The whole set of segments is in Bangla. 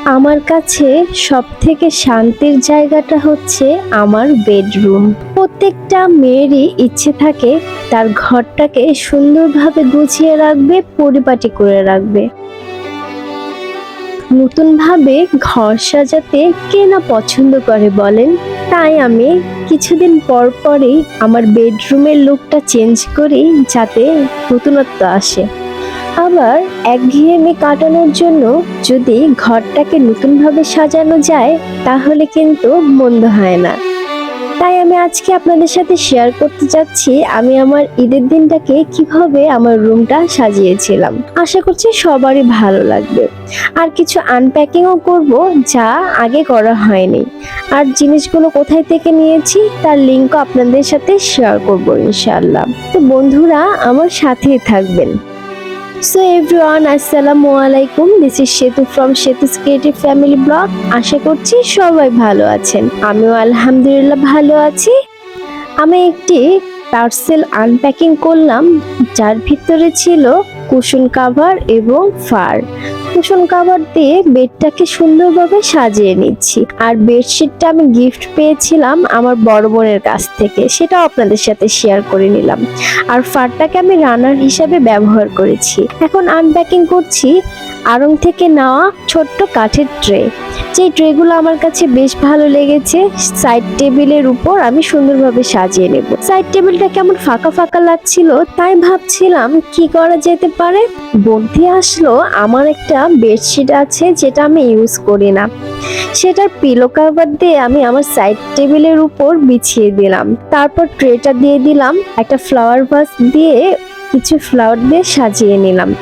আমার কাছে সবথেকে শান্তির জায়গাটা হচ্ছে আমার বেডরুম। প্রত্যেকটা মেয়েরই ইচ্ছে থাকে তার ঘরটাকে সুন্দরভাবে গুছিয়ে রাখবে, পরিপাটি করে রাখবে। নতুনভাবে ঘর সাজাতে কে না পছন্দ করে বলেন? তাই আমি কিছুদিন পর পরই আমার বেডরুমের লুকটা চেঞ্জ করি যাতে নতুনত্ব আসে। আবার একঘেয়েমি কাটানোর জন্য যদি ঘরটাকে নতুনভাবে সাজানো যায় তাহলে কিন্তু মন্দ হয় না। তাই আমি আজকে আপনাদের সাথে শেয়ার করতে যাচ্ছি আমি আমার ঈদের দিনটাকে কিভাবে আমার রুমটা সাজিয়েছিলাম। আশা করছি সবারই ভালো লাগবে। আর কিছু আনপ্যাকিংও করব যা আগে করা হয়নি। আর জিনিসগুলো কোথায় থেকে নিয়েছি তার লিঙ্কও আপনাদের সাথে শেয়ার করব ইনশাআল্লাহ। তো বন্ধুরা আমার সাথেই থাকবেন। So everyone, আসসালামু আলাইকুম। This is Setu from Setu's creative family blog. আশা করছি সবাই ভালো আছেন। আমিও আলহামদুলিল্লাহ ভালো আছি। আমি একটি পার্সেল আনপ্যাকিং করলাম যার ভিতরে ছিল কুশন কাভার এবং ফার। কুশন কাভার দিয়ে বেডটাকে সুন্দরভাবে সাজিয়ে নিচ্ছি। আর বেডশিটটা আমি গিফট পেয়েছিলাম আমার বড় বোনের কাছ থেকে, সেটাও আপনাদের সাথে শেয়ার করে নিলাম। আর ফারটাকে আমি রানার হিসাবে ব্যবহার করেছি। এখন আনপ্যাকিং করছি আড়ং থেকে নেওয়া ছোট্ট কাঠের ট্রে। যে ট্রেগুলো আমার কাছে বেশ ভালো লেগেছে। সাইড টেবিলের উপর আমি সুন্দরভাবে সাজিয়ে নেব। সাইড টেবিলটা কেমন ফাঁকা ফাঁকা লাগছিল, তাই ভাবছিলাম কি করা যেতে পারে। বুদ্ধি আসলো আমার একটা বেডশিট আছে যেটা আমি ইউজ করি না, সেটার পিলো কভার দিয়ে আমি আমার সাইড টেবিলের উপর বিছিয়ে দিলাম। তারপর ট্রেটা দিয়ে দিলাম, একটা ফ্লাওয়ার ভাস দিয়ে কিছু ফ্লাওয়ার দিয়ে সাজিয়ে নিলাম।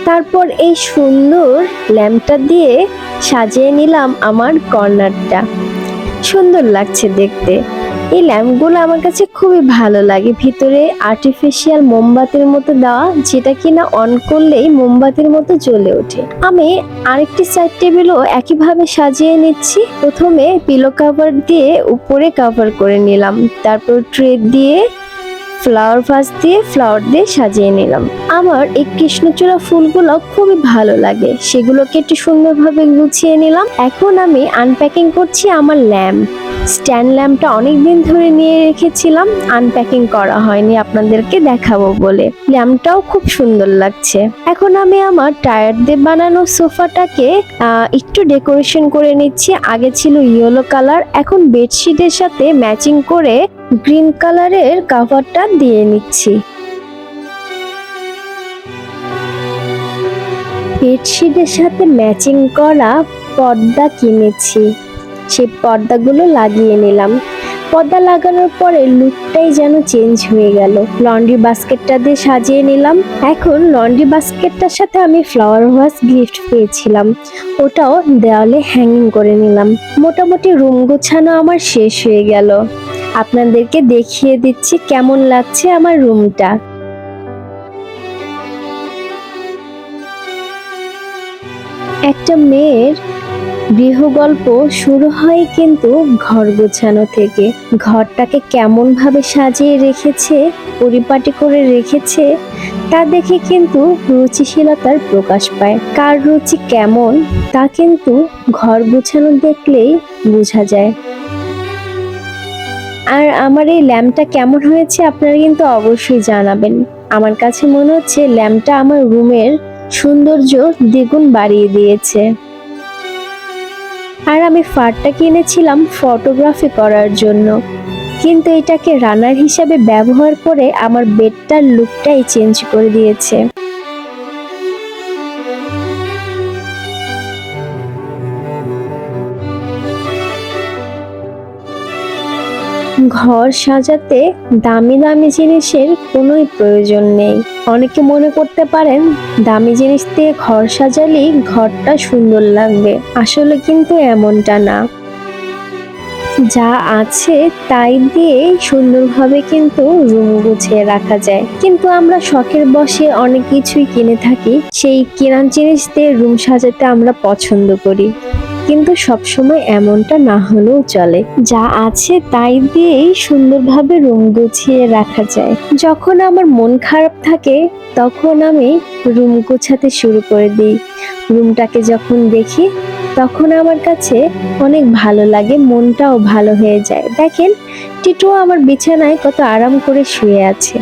তারপর এই সুন্দর ল্যাম্পটা দিয়ে সাজিয়ে নিলাম আমার কর্নারটা। সুন্দর লাগছে দেখতে। এই ল্যাম্পগুলো আমার কাছে খুবই ভালো লাগে। ভিতরে আর্টিফিশিয়াল মোমবাতির মতো দেওয়া, যেটা কিনা অন করলেই মোমবাতির মতো জ্বলে ওঠে। আমি আরেকটি সাইড টেবিলও একইভাবে সাজিয়ে নিচ্ছি। প্রথমে পিলো কভার দিয়ে উপরে কভার করে নিলাম, তারপর ট্রে দিয়ে ফ্লাওয়ার ভাস দিয়ে ফ্লাওয়ার দিয়ে সাজিয়ে নিলাম। আমার এই কৃষ্ণচূড়া ফুলগুলো খুবই ভালো লাগে, সেগুলোকে একটু সুন্দরভাবে গুছিয়ে নিলাম। এখন আমি আনপ্যাকিং করছি আমার ল্যাম্প। স্ট্যান্ড ল্যাম্পটা অনেকদিন ধরে নিয়ে রেখেছিলাম, আনপ্যাকিং করা হয়নি আপনাদেরকে দেখাবো বলে। ল্যাম্পটাও খুব সুন্দর লাগছে। এখন আমি আমার টায়ার দিয়ে বানানো সোফাটাকে একটু ডেকোরেশন করে নিচ্ছি। আগে ছিল ইয়েলো কালার, এখন বেডশিটের সাথে ম্যাচিং করে গ্রিন কালারের কভারটা দিয়ে নিচ্ছি। বেডশিটের সাথে ম্যাচিং করা পর্দা কিনেছি, সেই পর্দাগুলো লাগিয়ে নিলাম। পর্দা লাগানোর পরে লুকটাই যেন চেঞ্জ হয়ে গেল। লন্ড্রি বাস্কেটটা দিয়ে সাজিয়ে নিলাম। এখন লন্ড্রি বাস্কেটটার সাথে আমি ফ্লাওয়ার ভাস গিফট পেয়েছিলাম, ওটাও দেওয়ালে হ্যাঙ্গিং করে নিলাম। মোটামুটি রুম গোছানো আমার শেষ হয়ে গেল। আপনাদেরকে দেখিয়ে দিচ্ছি কেমন লাগছে আমার রুমটা। একটা মেয়ের গৃহগল্প শুরু হয় কিন্তু ঘর গোছানো থেকে। ঘরটাকে কেমন ভাবে সাজিয়ে রেখেছে, পরিপাটি করে রেখেছে, তা দেখে কিন্তু রুচিশীলতার প্রকাশ পায়। কার রুচি কেমন তা কিন্তু ঘর গোছানো দেখলেই বোঝা যায়। আর আমার এই ল্যাম্পটা কেমন হয়েছে আপনারা কিন্তু অবশ্যই জানাবেন। আমার কাছে মনে হচ্ছে ল্যাম্পটা আমার রুমের সৌন্দর্য দ্বিগুণ বাড়িয়ে দিয়েছে। আর আমি ফারটা কিনেছিলাম ফটোগ্রাফি করার জন্য, কিন্তু এটাকে রানার হিসাবে ব্যবহার করে আমার বেডটার লুকটাই চেঞ্জ করে দিয়েছে। ঘর সাজাতে দামি দামি জিনিসের কোনোই প্রয়োজন নেই। অনেকে মনে করতে পারেন দামি জিনিস দিয়ে ঘর সাজালেই ঘরটা সুন্দর লাগবে, আসলে কিন্তু এমনটা না। যা আছে তাই দিয়ে সুন্দরভাবে কিন্তু রুম গুছিয়ে রাখা যায়। কিন্তু আমরা শখের বশে অনেক কিছুই কিনে থাকি, সেই কেনা জিনিস দিয়ে রুম সাজাতে আমরা পছন্দ করি। কিন্তু সবসময় এমনটা না হলেও চলে, যা আছে তাই দিয়েই সুন্দরভাবে রুম গুছিয়ে রাখা যায়। যখন আমার মন খারাপ থাকে তখন আমি রুম গোছাতে শুরু করে দিই। রুমটাকে যখন দেখি তখন আমার কাছে অনেক ভালো লাগে, মনটাও ভালো হয়ে যায়। দেখেন, টিটু আমার বিছানায় কত আরাম করে শুয়ে আছে।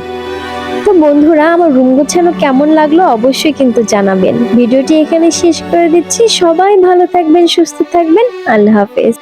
তো বন্ধুরা, আমার রুম গোছানো কেমন লাগলো অবশ্যই কিন্তু জানাবেন। ভিডিওটি এখানে শেষ করে দিচ্ছি। সবাই ভালো থাকবেন, সুস্থ থাকবেন। আল্লাহ হাফেজ।